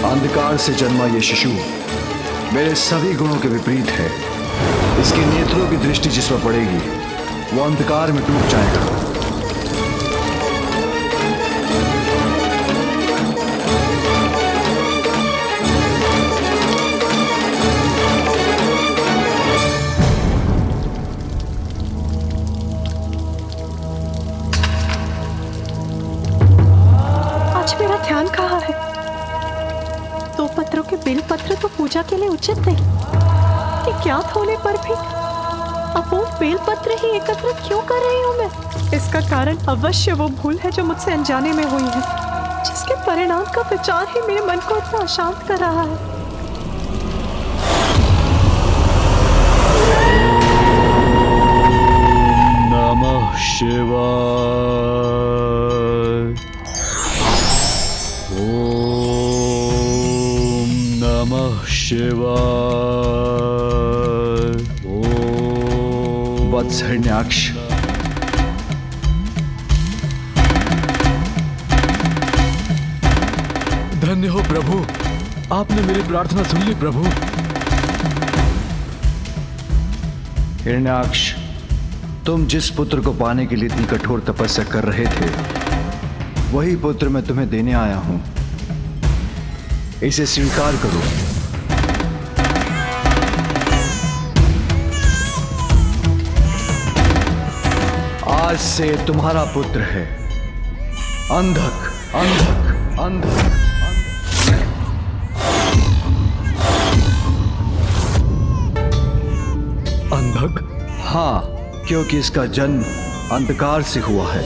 अंधकार से जन्मा ये शिशु मेरे सभी गुणों के विपरीत है। इसके नेत्रों की दृष्टि जिस पर पड़ेगी वो अंधकार में डूब जाएगा। आज मेरा ध्यान कहाँ है? दो पत्रों के बेलपत्र तो पूजा के लिए उचित नहीं, कि ज्ञात होने पर भी अपूर्ण बेलपत्र ही एकत्र क्यों कर रही हूँ मैं? इसका कारण अवश्य वो भूल है जो मुझसे अनजाने में हुई है, जिसके परिणाम का विचार ही मेरे मन को इतना अशांत कर रहा है। नमः शिवाय। ओम नमः शिवाय। ओम वत्स हिरण्याक्ष, धन्य हो प्रभु, आपने मेरी प्रार्थना सुन ली प्रभु। हिरण्याक्ष, तुम जिस पुत्र को पाने के लिए इतनी कठोर तपस्या कर रहे थे वही पुत्र मैं तुम्हें देने आया हूं। इसे स्वीकार करो। आज से तुम्हारा पुत्र है अंधक, अंधक, अंधक। अंधक? हाँ, क्योंकि इसका जन्म अंधकार से हुआ है।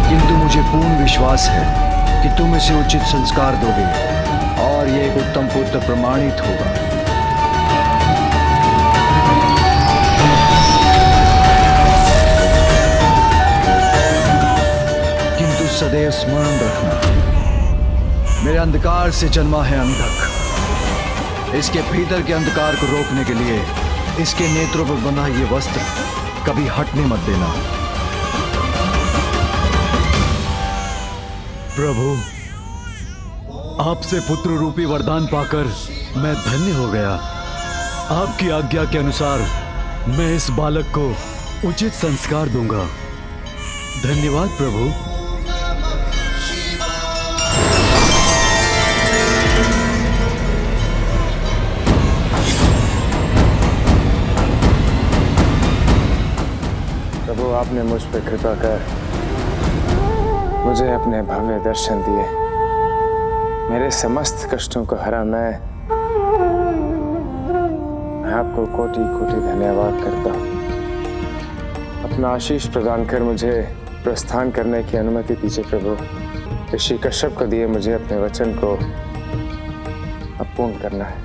किंतु मुझे पूर्ण विश्वास है कि तुम इसे उचित संस्कार दोगे और ये एक उत्तम पुत्र प्रमाणित होगा। किंतु सदैव स्मरण रखना, मेरे अंधकार से जन्मा है अंधक। इसके भीतर के अंधकार को रोकने के लिए इसके नेत्रों पर बंधा ये वस्त्र कभी हटने मत देना। प्रभु, आपसे पुत्र रूपी वरदान पाकर मैं धन्य हो गया। आपकी आज्ञा के अनुसार मैं इस बालक को उचित संस्कार दूंगा। धन्यवाद प्रभु। प्रभु, आपने मुझ पर कृपा कर मुझे अपने भव्य दर्शन दिए। मेरे समस्त कष्टों को हरा मैं आपको कोटि कोटि धन्यवाद करता हूँ। अपना आशीष प्रदान कर मुझे प्रस्थान करने की अनुमति दीजिए प्रभु। ऋषि कश्यप को दिए मुझे अपने वचन को अब पूर्ण करना है।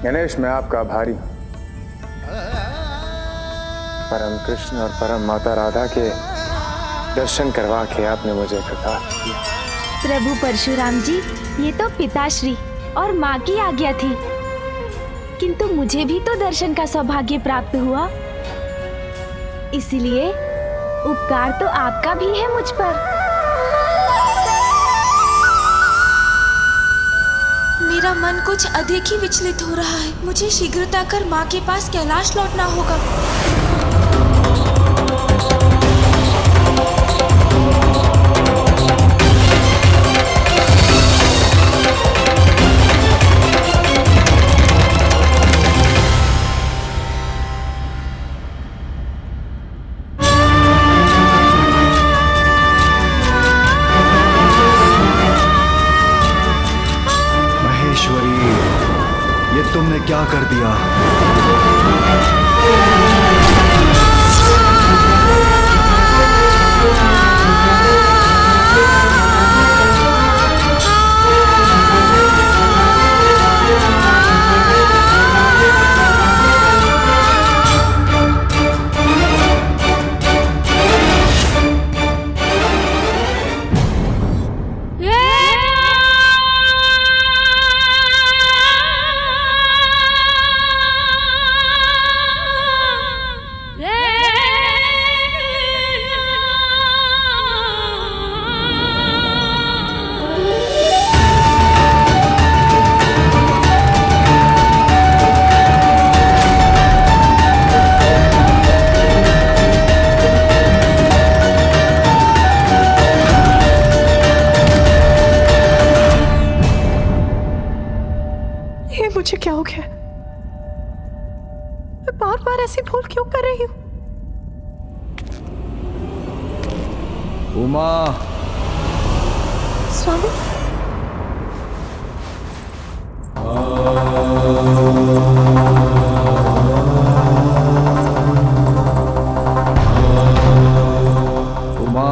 गणेश, मैं आपका आभारी हूँ। परम कृष्ण और परम माता राधा के दर्शन करवा के आपने मुझे कृतार्थ किया। प्रभु परशुराम जी, ये तो पिताश्री और माँ की आज्ञा थी, किंतु मुझे भी तो दर्शन का सौभाग्य प्राप्त हुआ। इसलिए उपकार तो आपका भी है मुझ पर। मेरा मन कुछ अधिक ही विचलित हो रहा है। मुझे शीघ्रता कर माँ के पास कैलाश लौटना होगा। तुमने क्या कर दिया? मुझे क्या हो गया? मैं बार बार ऐसी भूल क्यों कर रही हूँ? उमा, स्वामी, उमा,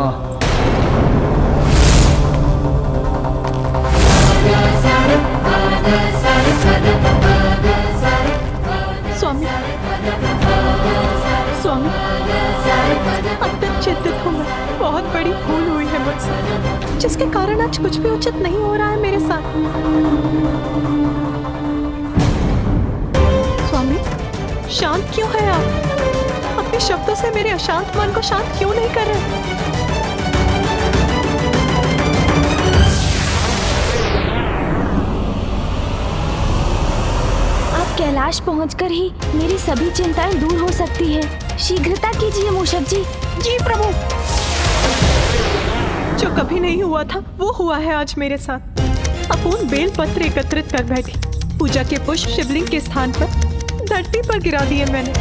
स्वामी, स्वामी, अत्यंत चिंतित हूँ मैं। बहुत बड़ी भूल हुई है मुझसे, जिसके कारण आज कुछ भी उचित नहीं हो रहा है मेरे साथ। स्वामी, शांत क्यों है आप? अपने शब्दों से मेरे अशांत मन को शांत क्यों नहीं कर रहे? कैलाश पहुंचकर ही मेरी सभी चिंताएं दूर हो सकती है। शीघ्रता कीजिए मूषक जी। जी प्रभु। जो कभी नहीं हुआ था वो हुआ है आज मेरे साथ। अपूर्ण बेल पत्र एकत्रित कर बैठी। पूजा के पुष्प शिवलिंग के स्थान पर धरती पर गिरा दिए मैंने।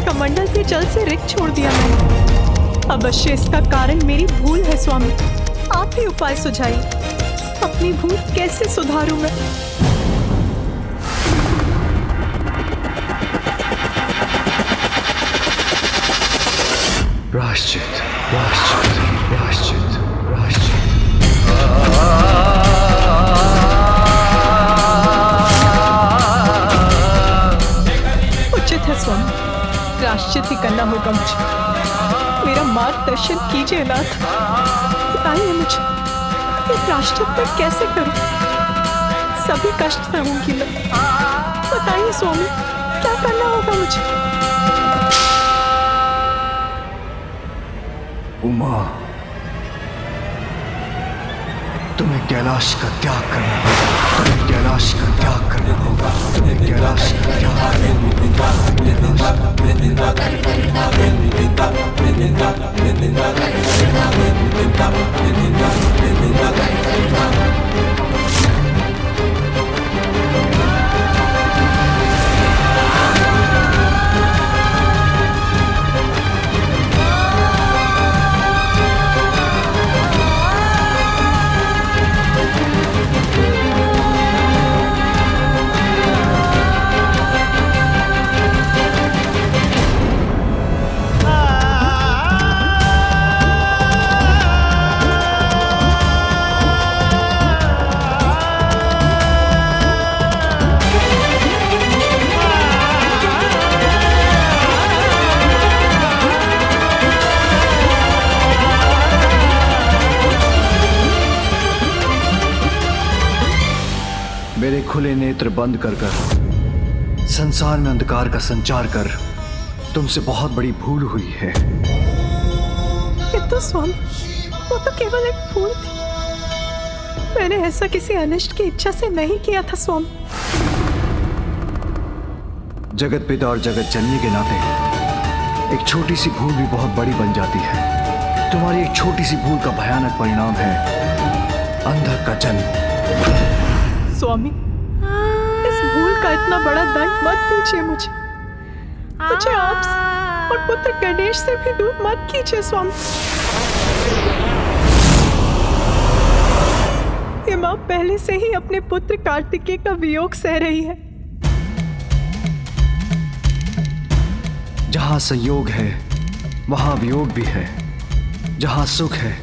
कमंडल के जल से रिक्त छोड़ दिया मैंने। अवश्य इसका कारण मेरी भूल है स्वामी। आप ही उपाय सुझाइए। अपनी भूल कैसे सुधारूं मैं? प्रायश्चित, प्रायश्चित, प्रायश्चित, प्रायश्चित। उचित है स्वामी, प्रायश्चित ही करना होगा मुझे। मेरा मार्गदर्शन कीजिए नाथ। बताइए मुझे ये प्रायश्चित मैं कैसे करूं? सभी कष्ट सहूंगी मैं। बताइए स्वामी, क्या करना होगा मुझे? उमा, तुम्हें कैलाश का त्याग करना होगा। तुम्हें कैलाश का त्याग करना होगा। तुम्हें कैलाश का मेरे खुले नेत्र बंद कर संसार में अंधकार का संचार कर तुमसे बहुत बड़ी भूल हुई है। किंतु स्वामी, वो तो केवल एक भूल थी। मैंने ऐसा किसी अनिष्ट की इच्छा से नहीं किया था स्वामी। जगत पिता और जगत जननी के नाते एक छोटी सी भूल भी बहुत बड़ी बन जाती है। तुम्हारी एक छोटी सी भूल का भयानक परिणाम है अंधक का जन्म। स्वामी, इस भूल का इतना बड़ा दंड मत दीजिए मुझे। मुझे आपसे और पुत्र गणेश से भी दूर मत कीजिए स्वामी। ये माँ पहले से ही अपने पुत्र कार्तिकेय का वियोग सह रही है। जहां संयोग है वहां वियोग भी है। जहां सुख है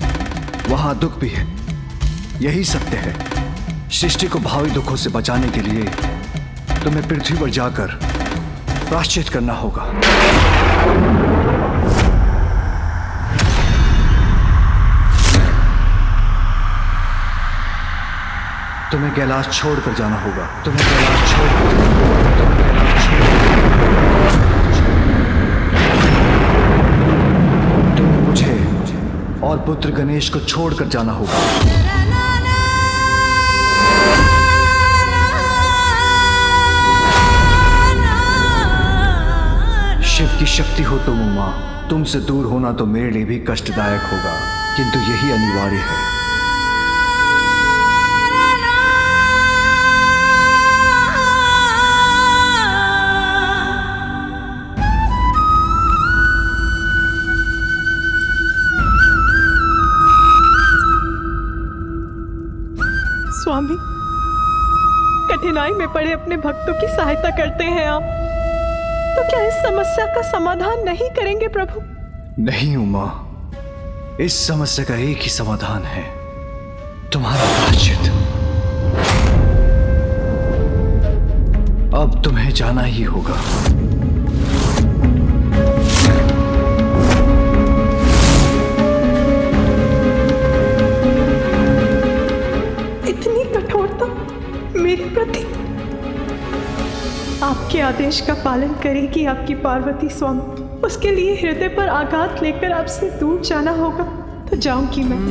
वहां दुख भी है। यही सत्य है। सृष्टि को भावी दुखों से बचाने के लिए तुम्हें पृथ्वी पर जाकर प्रायश्चित करना होगा। तुम्हें कैलाश छोड़कर जाना होगा। तुम्हें कैलाश छोड़कर जाना होगा। तुम्हें कैलाश तुम्हें मुझे और पुत्र गणेश को छोड़कर जाना होगा। शिव की शक्ति हो तुम उमा। तुमसे दूर होना तो मेरे लिए भी कष्टदायक होगा, किंतु यही अनिवार्य है। स्वामी, कठिनाई में पड़े अपने भक्तों की सहायता करते हैं आप, तो क्या इस समस्या का समाधान नहीं करेंगे प्रभु? नहीं उमा, इस समस्या का एक ही समाधान है, तुम्हारा प्रायश्चित। अब तुम्हें जाना ही होगा। इतनी कठोरता मेरे प्रति? आपके आदेश का पालन करेगी आपकी पार्वती स्वामी। उसके लिए हृदय पर आघात लेकर आपसे दूर जाना होगा तो जाऊंगी मैं।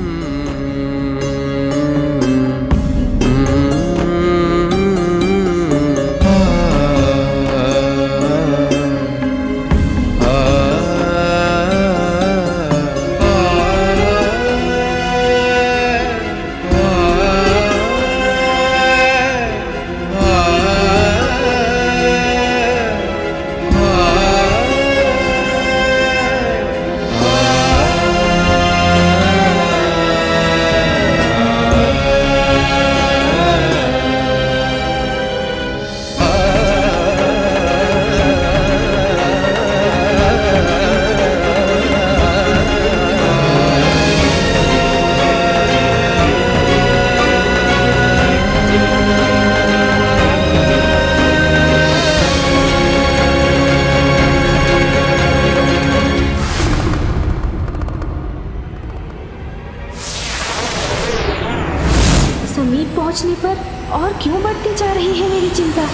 समीप पहुंचने पर और क्यों बढ़ती जा रही है मेरी चिंता।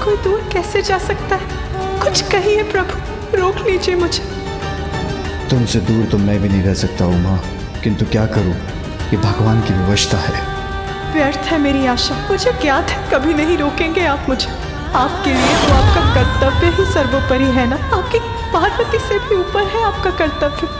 कोई दूर कैसे जा सकता है? कुछ कहिए प्रभु, रोक लीजिए मुझे। तुमसे दूर तो मैं भी नहीं रह सकता उमा, किंतु क्या करूं, ये भगवान की व्यवस्था है। व्यर्थ है मेरी आशा, मुझे ज्ञात है कभी नहीं रोकेंगे आप मुझे। आपके लिए तो आपका कर्तव्य ही सर्वोपरि है ना। आपकी पार्वती से भी ऊपर है आपका कर्तव्य।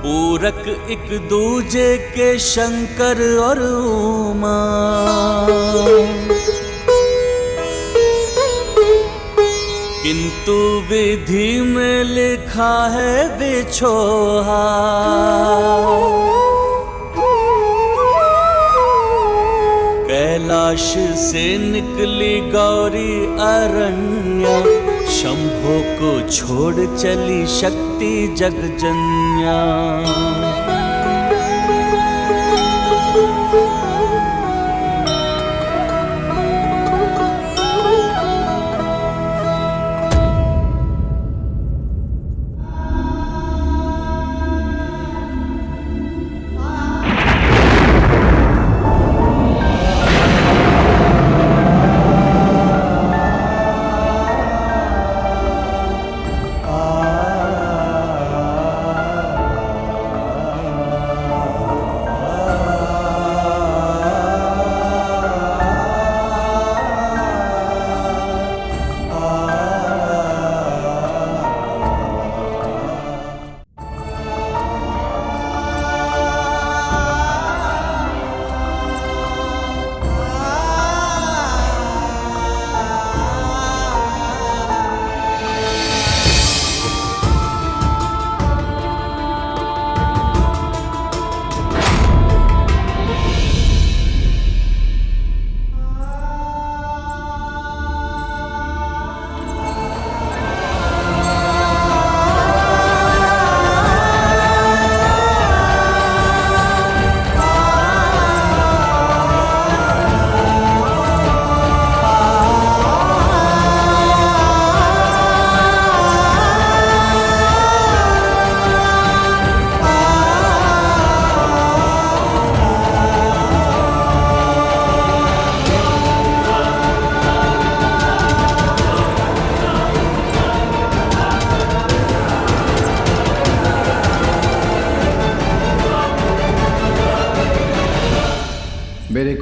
पूरक एक दूजे के शंकर और उमा, किंतु विधि में लिखा है बिछोहा। कैलाश से निकली गौरी अरण्या, शंभो को छोड़ चली शक्ति जगजन्या।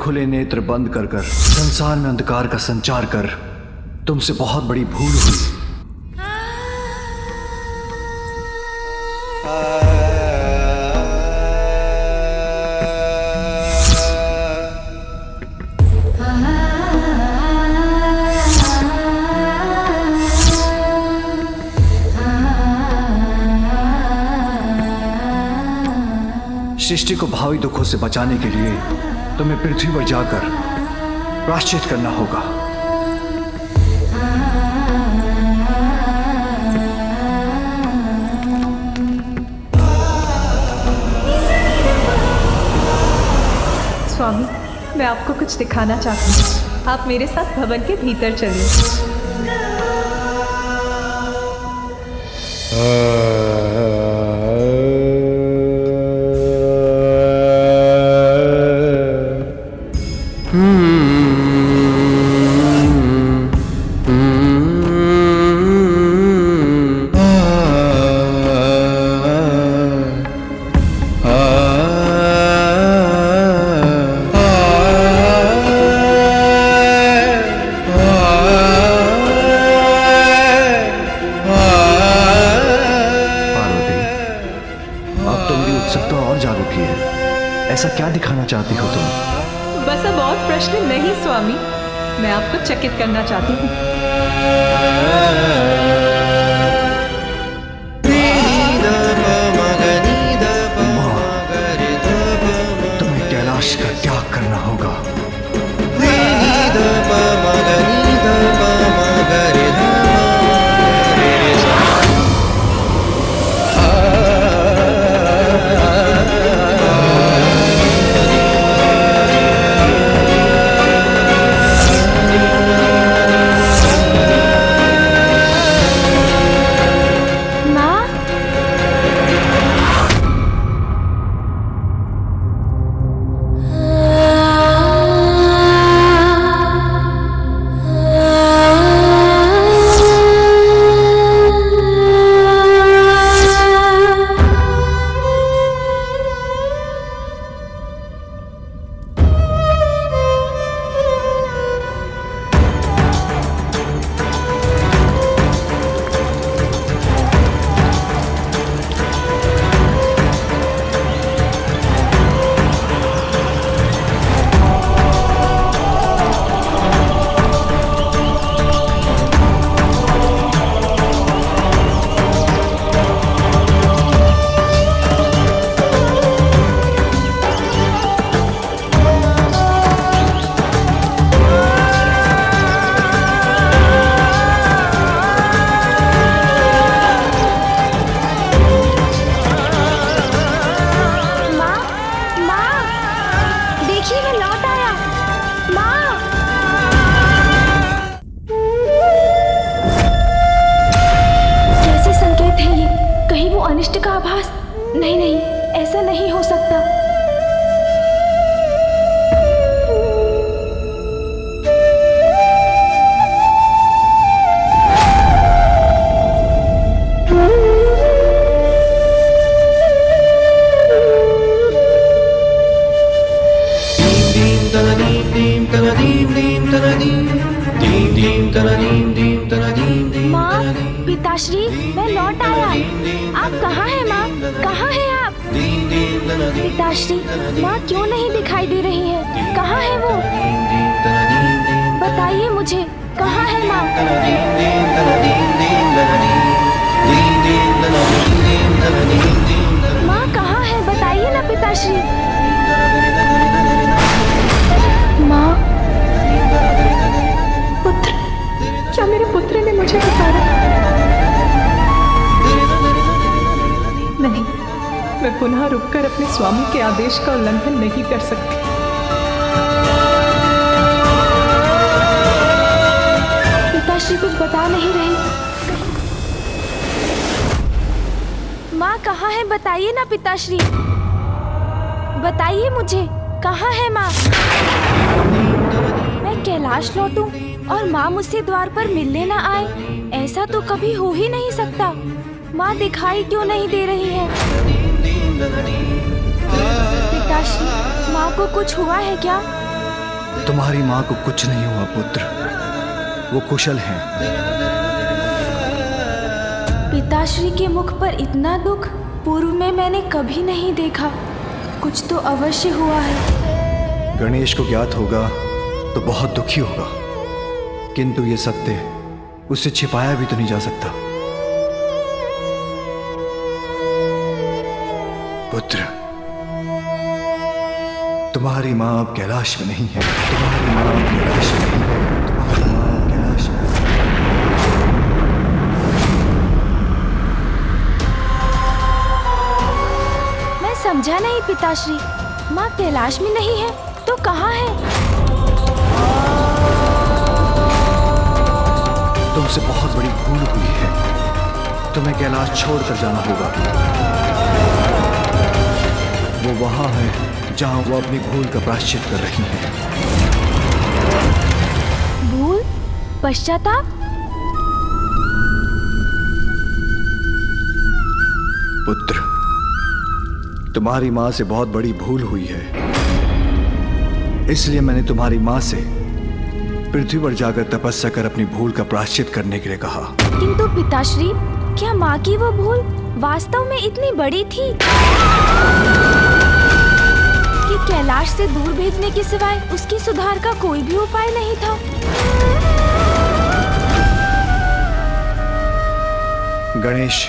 खुले नेत्र बंद कर कर संसार में अंधकार का संचार कर तुमसे बहुत बड़ी भूल हुई। सृष्टि को भावी दुखों से बचाने के लिए तुम्हें पृथ्वी पर जाकर प्रायश्चित करना होगा। स्वामी, मैं आपको कुछ दिखाना चाहती हूँ। आप मेरे साथ भवन के भीतर चलिए। ऐसा क्या दिखाना चाहती हो तुम? बस अब और प्रश्न नहीं स्वामी, मैं आपको चकित करना चाहती हूँ। तुम्हें कैलाश का त्याग करना होगा। नहीं नहीं, ऐसा नहीं हो सकता। माँ, पिताश्री, मैं लौट आया। आप कहाँ हैं माँ? कहाँ हैं आप? पिताश्री, माँ क्यों नहीं दिखाई दे रही है? कहाँ है वो? बताइए मुझे, कहाँ है माँ? माँ कहाँ है? बताइए ना पिताश्री। माँ, पुत्र, क्या मेरे पुत्र ने मुझे पुकारा? नहीं, मैं पुनः रुककर अपने स्वामी के आदेश का उल्लंघन नहीं कर सकती। पिताश्री कुछ बता नहीं रही। माँ कहाँ है? बताइए ना पिताश्री, बताइए मुझे, कहाँ है माँ? मैं कैलाश लौटूं और माँ मुझसे द्वार पर मिलने ना आए, ऐसा तो कभी हो ही नहीं सकता। माँ दिखाई क्यों नहीं दे रही है? पिताश्री, माँ को कुछ हुआ है क्या? तुम्हारी माँ को कुछ नहीं हुआ पुत्र, वो कुशल हैं। पिताश्री के मुख पर इतना दुख पूर्व में मैंने कभी नहीं देखा। कुछ तो अवश्य हुआ है। गणेश को ज्ञात होगा तो बहुत दुखी होगा, किंतु ये सत्य उससे छिपाया भी तो नहीं जा सकता। पुत्र, तुम्हारी मां अब कैलाश में नहीं है। तुम्हारी मां अब कैलाश में नहीं है। तुम्हारी मां अब कैलाश में नहीं है। मैं समझा नहीं पिताश्री, माँ कैलाश में नहीं है तो कहाँ है? तुमसे बहुत बड़ी भूल हुई है। तुम्हें कैलाश छोड़कर जाना होगा। वो वहां है जहां वो अपनी भूल का प्रायश्चित कर रही हैं। भूल? पश्चाताप? पुत्र, तुम्हारी मां से बहुत बड़ी भूल हुई है, इसलिए मैंने तुम्हारी मां से पृथ्वी पर जाकर तपस्या कर अपनी भूल का प्रायश्चित करने के लिए कहा। किंतु पिताश्री, क्या माँ की वो भूल वास्तव में इतनी बड़ी थी कि कैलाश से दूर भेजने के सिवाय उसकी सुधार का कोई भी उपाय नहीं था? गणेश,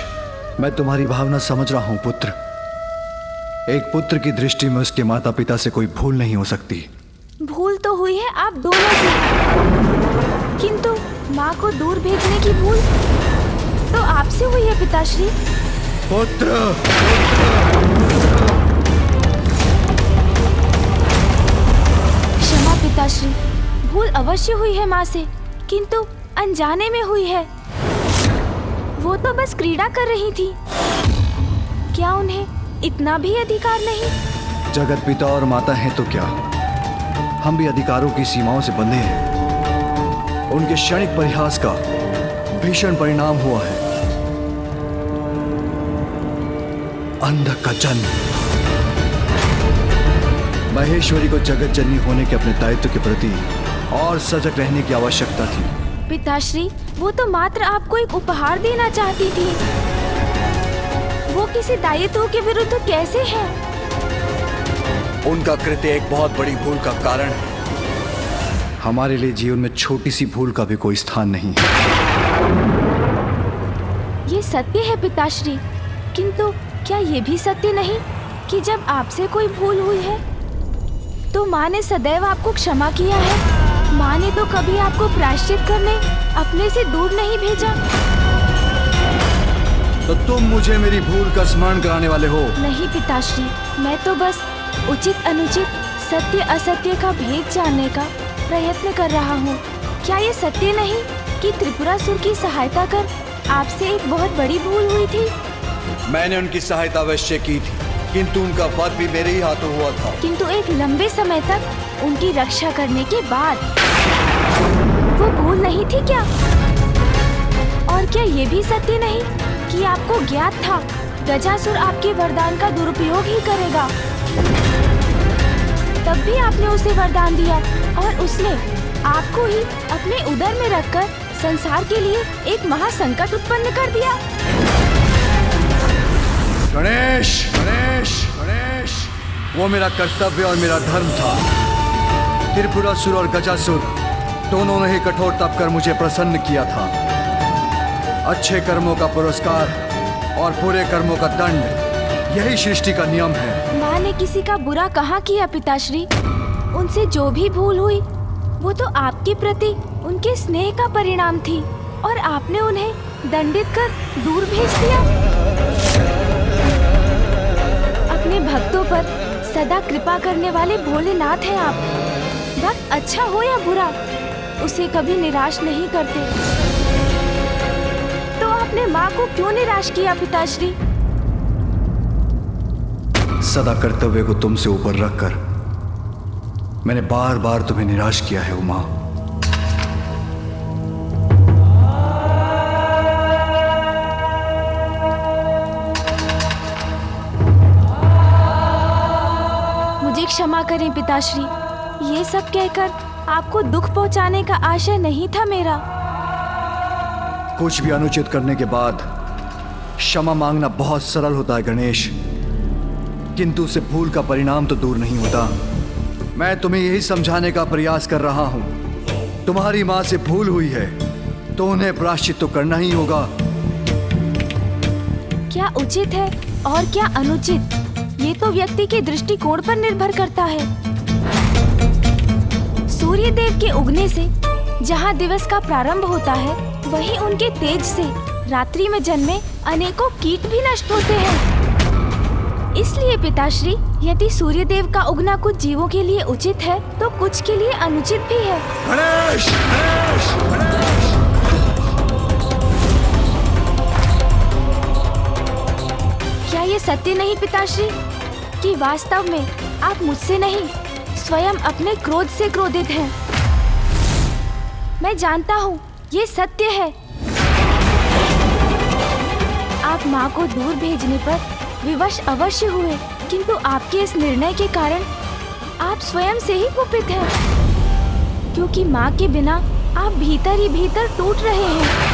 मैं तुम्हारी भावना समझ रहा हूं पुत्र। एक पुत्र की दृष्टि में उसके माता पिता से कोई भूल नहीं हो सकती। भूल तो हुई है आप दोनों से, किंतु माँ को दूर भेजने की भूल तो आपसे हुई है पिताश्री। पुत्र, क्षमा पिताश्री, भूल अवश्य हुई है माँ से, किंतु अनजाने में हुई है। वो तो बस क्रीड़ा कर रही थी। क्या उन्हें इतना भी अधिकार नहीं? जगत पिता और माता हैं तो क्या, हम भी अधिकारों की सीमाओं से बंधे हैं। उनके क्षणिक परिहास का भीषण परिणाम हुआ है अंधक का जन्म। महेश्वरी को जगत जननी होने के अपने दायित्व के प्रति और सजग रहने की आवश्यकता थी। पिताश्री, वो तो मात्र आपको एक उपहार देना चाहती थी। वो किसी दायित्व के विरुद्ध कैसे है? उनका कृत्य एक बहुत बड़ी भूल का कारण है। हमारे लिए जीवन में छोटी सी भूल का भी कोई स्थान नहीं है। ये सत्य है पिताश्री, किंतु क्या ये भी सत्य नहीं कि जब आपसे कोई भूल हुई है तो माँ ने सदैव आपको क्षमा किया है? माँ ने तो कभी आपको प्रायश्चित करने अपने से दूर नहीं भेजा। तो तुम मुझे मेरी भूल का स्मरण कराने वाले हो? नहीं पिताश्री, मैं तो बस उचित अनुचित, सत्य असत्य का भेद जानने का प्रयत्न कर रहा हूँ। क्या ये सत्य नहीं कि त्रिपुरासुर की सहायता कर आपसे एक बहुत बड़ी भूल हुई थी? मैंने उनकी सहायता अवश्य की थी, किंतु उनका वध भी मेरे ही हाथों हुआ था। किंतु एक लंबे समय तक उनकी रक्षा करने के बाद वो भूल नहीं थी क्या? और क्या ये भी सत्य नहीं कि आपको ज्ञात था गजासुर आपके वरदान का दुरुपयोग ही करेगा? तब भी आपने उसे वरदान दिया और उसने आपको ही अपने उदर में रखकर संसार के लिए एक महासंकट उत्पन्न कर दिया। गणेश, गणेश, गणेश, वो मेरा कर्तव्य और मेरा धर्म था। त्रिपुरासुर और गजासुर दोनों ने ही कठोर तप कर मुझे प्रसन्न किया था। अच्छे कर्मों का पुरस्कार और बुरे कर्मों का दंड, यही सृष्टि का नियम है। माँ ने किसी का बुरा कहाँ किया पिताश्री? उनसे जो भी भूल हुई वो तो आपके प्रति उनके स्नेह का परिणाम थी और आपने उन्हें दंडित कर दूर भेज दिया। अपने भक्तों पर सदा कृपा करने वाले भोलेनाथ हैं आप। भक्त अच्छा हो या बुरा, उसे कभी निराश नहीं करते। तो आपने माँ को क्यों निराश किया पिताश्री? सदा कर्तव्य को तुमसे ऊपर रखकर मैंने बार बार तुम्हें निराश किया है उमा। मुझे क्षमा करें पिताश्री, ये सब कहकर आपको दुख पहुंचाने का आशय नहीं था मेरा। कुछ भी अनुचित करने के बाद क्षमा मांगना बहुत सरल होता है गणेश, किंतु उसे भूल का परिणाम तो दूर नहीं होता। मैं तुम्हें यही समझाने का प्रयास कर रहा हूं। तुम्हारी मां से भूल हुई है तो उन्हें प्रायश्चित तो करना ही होगा। क्या उचित है और क्या अनुचित, ये तो व्यक्ति के दृष्टिकोण पर निर्भर करता है। सूर्य देव के उगने से जहाँ दिवस का प्रारंभ होता है, वहीं उनके तेज से रात्रि में जन्मे अनेकों कीट भी नष्ट होते हैं। इसलिए पिताश्री, यदि सूर्य देव का उगना कुछ जीवों के लिए उचित है तो कुछ के लिए अनुचित भी है। गणेश! गणेश! गणेश! क्या ये सत्य नहीं पिताश्री कि वास्तव में आप मुझसे नहीं स्वयं अपने क्रोध से क्रोधित हैं? मैं जानता हूँ ये सत्य है। आप माँ को दूर भेजने पर विवश अवश्य हुए, किंतु आपके इस निर्णय के कारण आप स्वयं से ही कुपित हैं, क्योंकि माँ के बिना आप भीतर ही भीतर टूट रहे हैं।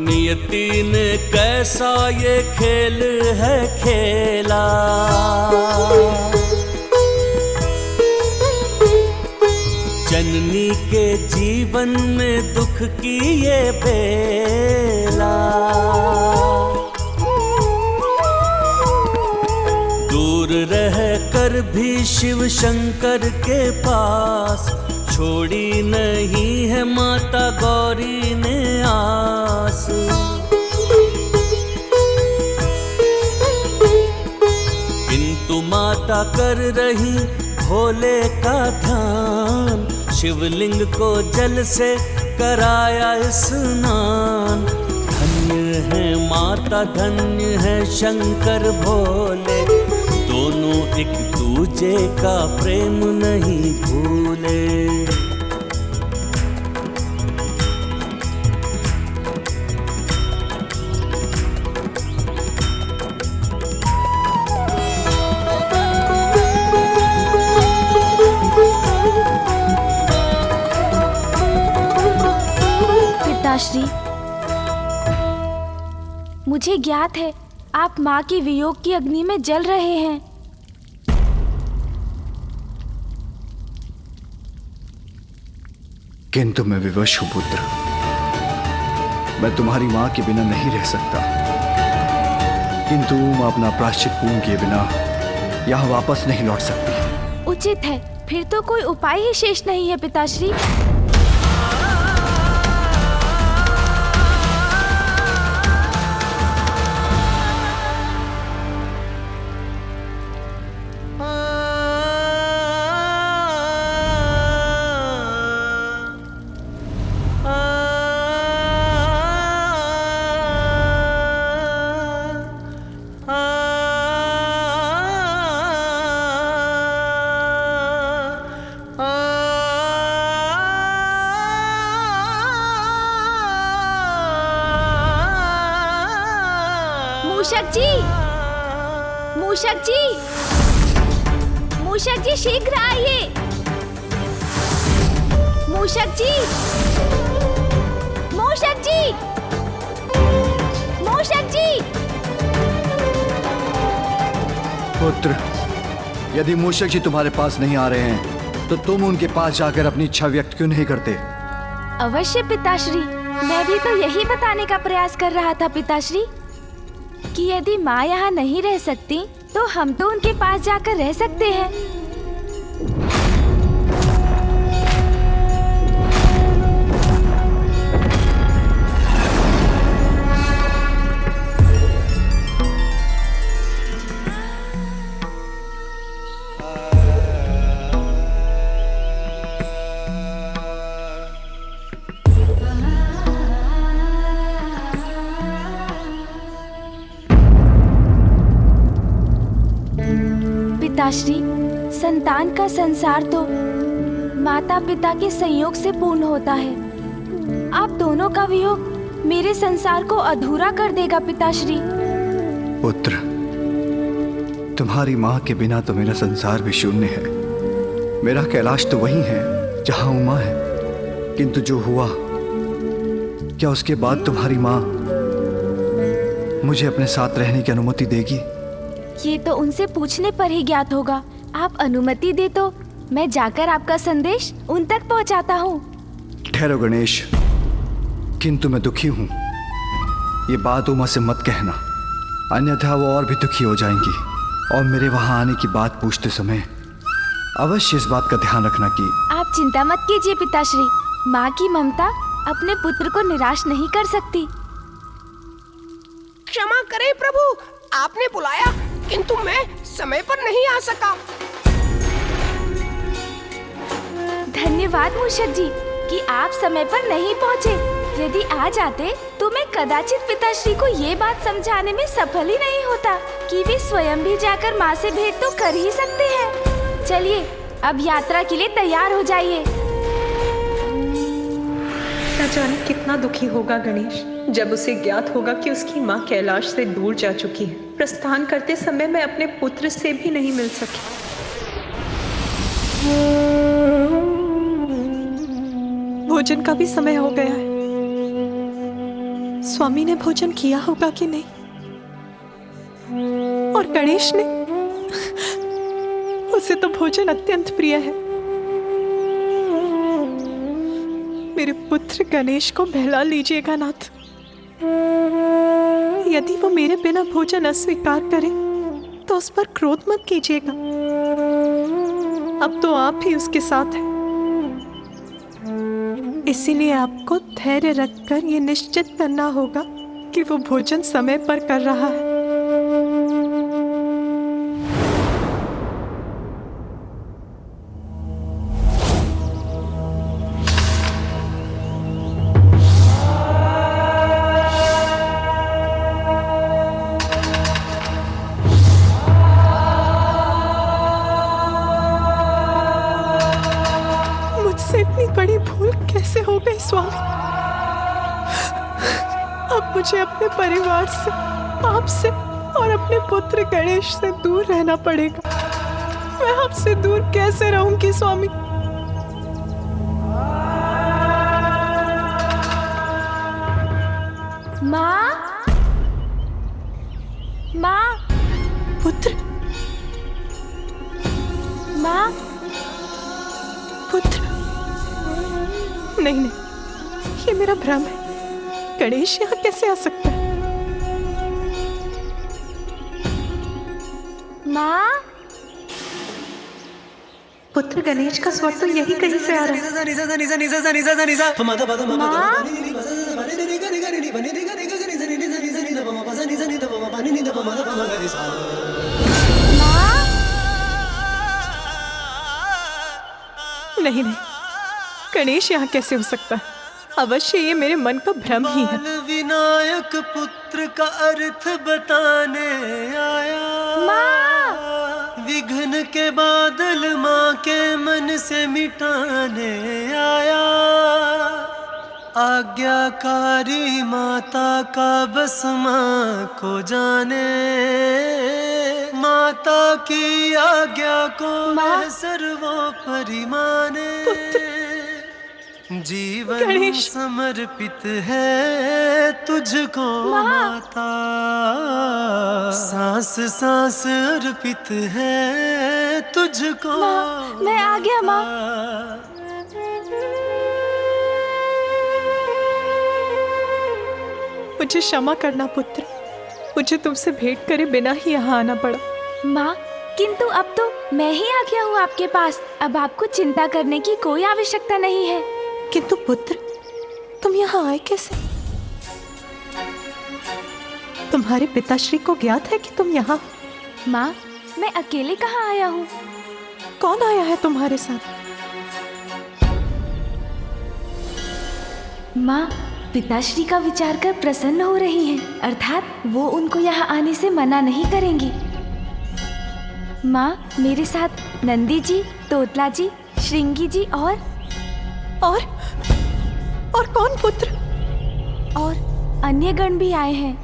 नियति ने कैसा ये खेल है खेला, जननी के जीवन में दुख की ये बेला। दूर रह कर भी शिव शंकर के पास छोड़ी नहीं है माता गौरी ने आस। किंतु माता कर रही भोले का ध्यान, शिवलिंग को जल से कराया स्नान। धन्य है माता, धन्य है शंकर भोले, दोनों एक दूजे का प्रेम नहीं भूले। पिताश्री, मुझे ज्ञात है आप माँ के वियोग की अग्नि में जल रहे हैं। किंतु मैं विवश हूं पुत्र। मैं तुम्हारी मां के बिना नहीं रह सकता, किंतु मैं अपना प्रायश्चित पूर्ण किए बिना यहां वापस नहीं लौट सकती। उचित है, फिर तो कोई उपाय ही शेष नहीं है पिताश्री। मूषक जी, मूषक जी, मूषक जी शीघ्र आइए। मूषक जी, मूषक जी, मूषक जी। पुत्र, यदि मूषक जी तुम्हारे पास नहीं आ रहे हैं तो तुम उनके पास जाकर अपनी इच्छा व्यक्त क्यों नहीं करते? अवश्य पिताश्री, मैं भी तो यही बताने का प्रयास कर रहा था पिताश्री कि यदि माँ यहाँ नहीं रह सकती तो हम तो उनके पास जाकर रह सकते हैं। पिताश्री, संतान का संसार तो माता पिता के संयोग से पूर्ण होता है। आप दोनों का वियोग मेरे संसार को अधूरा कर देगा पिताश्री। पुत्र, तुम्हारी माँ के बिना तो मेरा संसार भी शून्य है। मेरा कैलाश तो वही है जहाँ उमा है, किंतु जो हुआ, क्या उसके बाद तुम्हारी माँ मुझे अपने साथ रहने की अनुमति देगी? ये तो उनसे पूछने पर ही ज्ञात होगा। आप अनुमति दे तो मैं जाकर आपका संदेश उन तक पहुंचाता हूँ। ठहरो गणेश, किंतु मैं दुखी हूँ। ये बात उमा से मत कहना, अन्यथा वो और भी दुखी हो जाएंगी और मेरे वहाँ आने की बात पूछते समय अवश्य इस बात का ध्यान रखना कि आप चिंता मत कीजिए पिताश्री, माँ की ममता अपने पुत्र को निराश नहीं कर सकती। क्षमा करें प्रभु, आपने बुलाया किंतु मैं समय पर नहीं आ सका। धन्यवाद मूषक जी कि आप समय पर नहीं पहुँचे। यदि आ जाते तो मैं कदाचित पिताश्री को ये बात समझाने में सफल ही नहीं होता कि वे स्वयं भी जाकर माँ से भेंट तो कर ही सकते हैं। चलिए अब यात्रा के लिए तैयार हो जाइए। न जाने कितना दुखी होगा गणेश जब उसे ज्ञात होगा कि उसकी माँ कैलाश से दूर जा चुकी है। प्रस्थान करते समय मैं अपने पुत्र से भी नहीं मिल सकी। भोजन का भी समय हो गया है। स्वामी ने भोजन किया होगा कि नहीं, और गणेश ने? उसे तो भोजन अत्यंत प्रिय है। मेरे पुत्र गणेश को बहला लीजिएगा नाथ। यदि वो मेरे बिना भोजन अस्वीकार करे तो उस पर क्रोध मत कीजिएगा। अब तो आप ही उसके साथ हैं, इसीलिए आपको धैर्य रखकर ये निश्चित करना होगा कि वो भोजन समय पर कर रहा है। इतनी बड़ी भूल कैसे हो गई स्वामी? अब मुझे अपने परिवार से, आपसे और अपने पुत्र गणेश से दूर रहना पड़ेगा। मैं आपसे दूर कैसे रहूंगी स्वामी? माँ, माँ, पुत्र, माँ, पुत्र। नहीं नहीं, ये मेरा भ्रम है। गणेश यहाँ कैसे आ सकता है? माँ, पुत्र गणेश का स्वर तो यही कहीं से आ रहा है। नहीं नहीं, गणेश यहाँ कैसे हो सकता है? अवश्य ये मेरे मन का भ्रम ही है। विनायक पुत्र का अर्थ बताने आया। माँ, विघ्न के बादल माँ के मन से मिटाने आया। आज्ञाकारी माता का बस माँ को जाने। माता की आज्ञा को मैं सर्वोपरि माने। जीवन समर्पित है तुझको माता। सांस सांस अर्पित है तुझको। मैं आ गया माँ। मुझे क्षमा करना पुत्र, मुझे तुमसे भेंट करे बिना ही यहाँ आना पड़ा। माँ, किंतु अब तो मैं ही आ गया हूँ आपके पास। अब आपको चिंता करने की कोई आवश्यकता नहीं है। किंतु पुत्र, तुम यहाँ आए कैसे? तुम्हारे पिताश्री को ज्ञात है कि तुम यहाँ? माँ, मैं अकेले कहाँ आया हूँ? कौन आया है तुम्हारे साथ? माँ, पिताश्री का विचार कर प्रसन्न हो रही हैं, अर्थात वो उनको यहाँ आने से मना नहीं करेंगी। माँ, मेरे साथ नंदी जी, तोतला जी, श्रृंगी जी और कौन पुत्र? और अन्य गण भी आए हैं।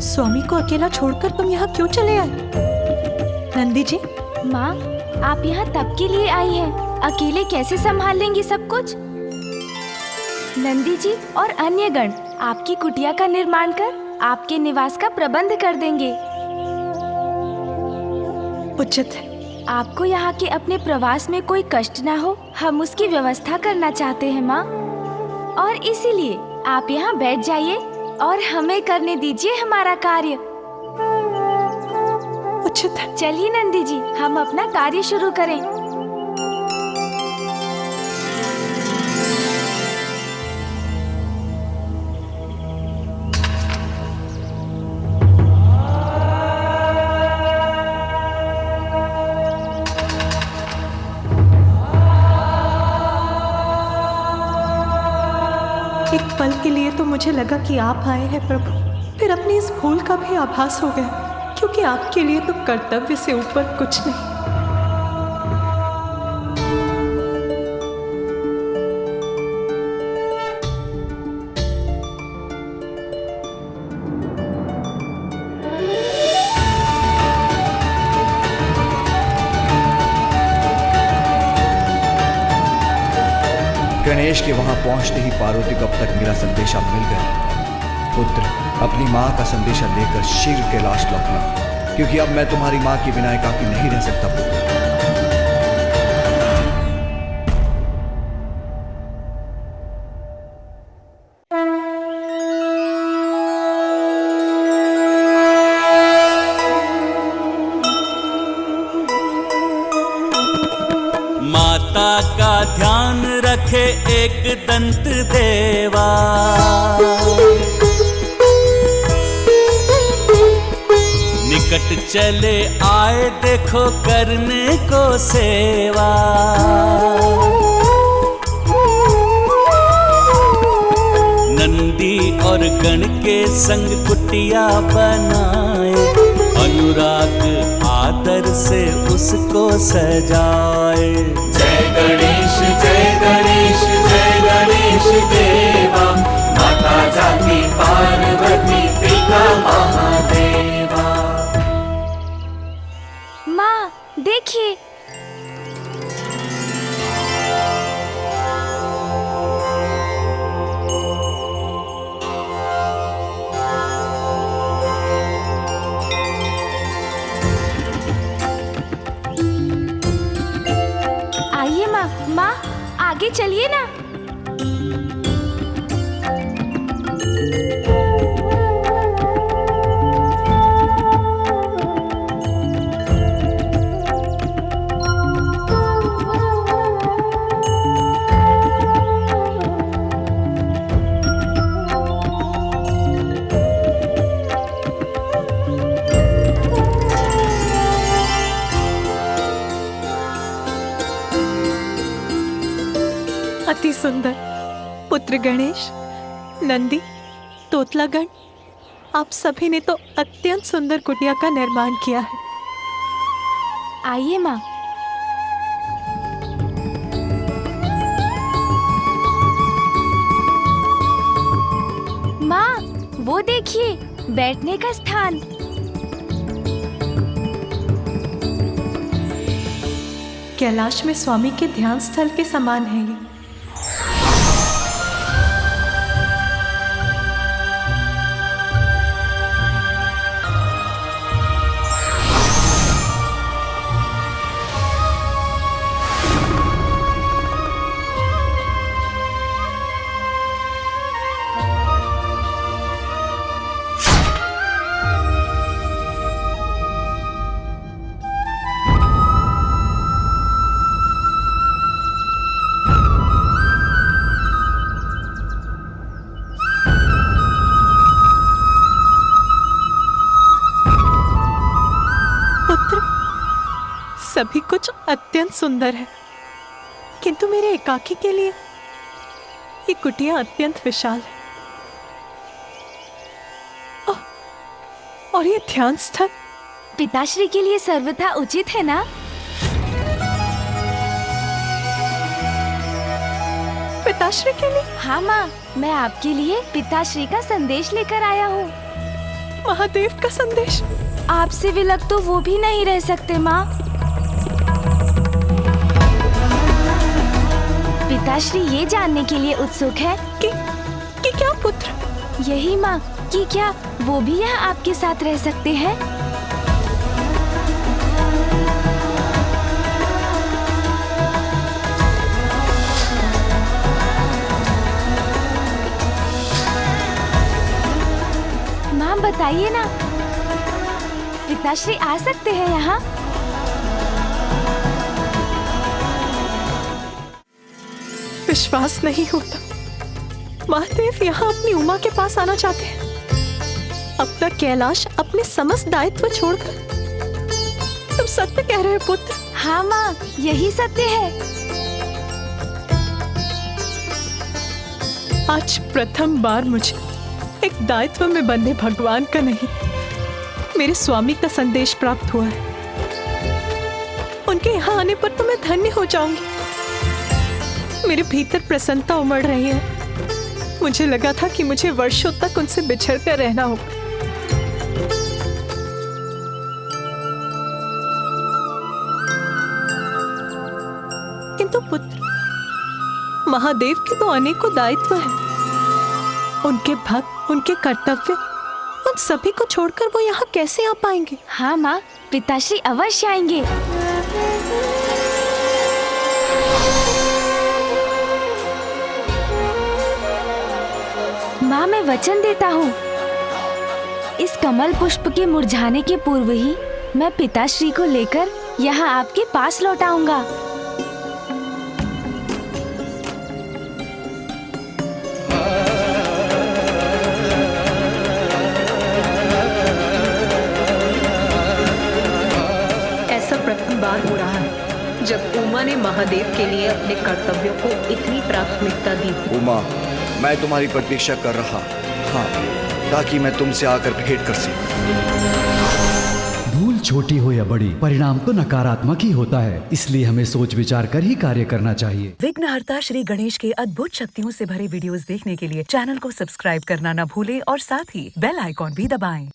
स्वामी को अकेला छोड़कर तुम यहाँ क्यों चले आए? नंदी जी, माँ, आप यहाँ तब के लिए आई हैं। अकेले कैसे संभाल लेंगी सब कुछ? नंदी जी और अन्य गण आपकी कुटिया का निर्माण कर आपके निवास का प्रबंध कर देंगे। उचित है। आपको यहाँ के अपने प्रवास में कोई कष्ट ना हो, हम उसकी व्यवस्था करना चाहते हैं माँ। और इसीलिए आप यहाँ बैठ जाइए और हमें करने दीजिए हमारा कार्य। उचित है। चलिए नंदी जी, हम अपना कार्य शुरू करें। एक पल के लिए तो मुझे लगा कि आप आए हैं प्रभु, फिर अपनी इस भूल का भी आभास हो गया, क्योंकि आपके लिए तो कर्तव्य से ऊपर कुछ नहीं। गणेश के वहां पहुंचते ही पार्वती को अब तक मेरा संदेशा मिल गया। पुत्र, अपनी माँ का संदेशा लेकर शीघ्र कैलाश लौटना, क्योंकि अब मैं तुम्हारी माँ के बिना एकाकी नहीं रह सकता पुत्र। माता का ध्यान रखे एक दंत देवा, निकट चले आए देखो करने को सेवा। नंदी और गण के संग कुटिया बनाए, अनुराग आदर से उसको सजाए। जय गणेश जय गणेश जय गणेश देवा, माता जाति पार्वती पिता महादेवा। माँ देखिए, आइए माँ, माँ आगे चलिए ना। अति सुंदर पुत्र गणेश, नंदी, तोतलागण, आप सभी ने तो अत्यंत सुंदर कुटिया का निर्माण किया है। आइए माँ। माँ वो देखिए, बैठने का स्थान। कैलाश में स्वामी के ध्यान स्थल के समान है ये। सभी कुछ अत्यंत सुंदर है, किंतु मेरे एकाकी के लिए ये कुटिया अत्यंत विशाल है। और ये ध्यान स्थल पिताश्री के लिए सर्वथा उचित है ना? पिताश्री के लिए? हाँ माँ, मैं आपके लिए पिताश्री का संदेश लेकर आया हूँ। महादेव का संदेश? आपसे विलग तो वो भी नहीं रह सकते माँ। पिताश्री ये जानने के लिए उत्सुक है कि क्या पुत्र? यही माँ, कि क्या वो भी यहाँ आपके साथ रह सकते हैं? माँ बताइए ना, पिताश्री आ सकते हैं यहाँ? विश्वास नहीं होता, महादेव यहाँ अपनी उमा के पास आना चाहते हैं, अपना कैलाश, अपने समस्त दायित्व छोड़कर। तुम सत्य कह रहे हो पुत्र? हाँ माँ, यही सत्य है। आज प्रथम बार मुझे एक दायित्व में बंधे भगवान का नहीं, मेरे स्वामी का संदेश प्राप्त हुआ है। उनके यहाँ आने पर तो मैं धन्य हो जाऊंगी। मेरे भीतर प्रसन्नता उमड़ रही है। मुझे लगा था कि मुझे वर्षों तक उनसे बिछड़ कर रहना होगा। किंतु पुत्र, महादेव के तो अनेकों दायित्व हैं। उनके भक्त, उनके कर्तव्य, उन सभी को छोड़कर वो यहाँ कैसे आ पाएंगे? हाँ माँ, पिताश्री अवश्य आएंगे। माँ, मैं वचन देता हूँ, इस कमल पुष्प के मुरझाने के पूर्व ही मैं पिताश्री को लेकर यहाँ आपके पास लौट आऊंगा। ऐसा प्रथम बार हो रहा है जब उमा ने महादेव के लिए अपने कर्तव्यों को इतनी प्राथमिकता दी। उमा, मैं तुम्हारी प्रतीक्षा कर रहा, हाँ, ताकि मैं तुमसे आकर भेंट कर सकूं। भूल छोटी हो या बड़ी, परिणाम तो नकारात्मक ही होता है, इसलिए हमें सोच विचार कर ही कार्य करना चाहिए। विघ्नहर्ता श्री गणेश के अद्भुत शक्तियों से भरे वीडियोस देखने के लिए चैनल को सब्सक्राइब करना न भूलें और साथ ही बेल आइकॉन भी दबाएं।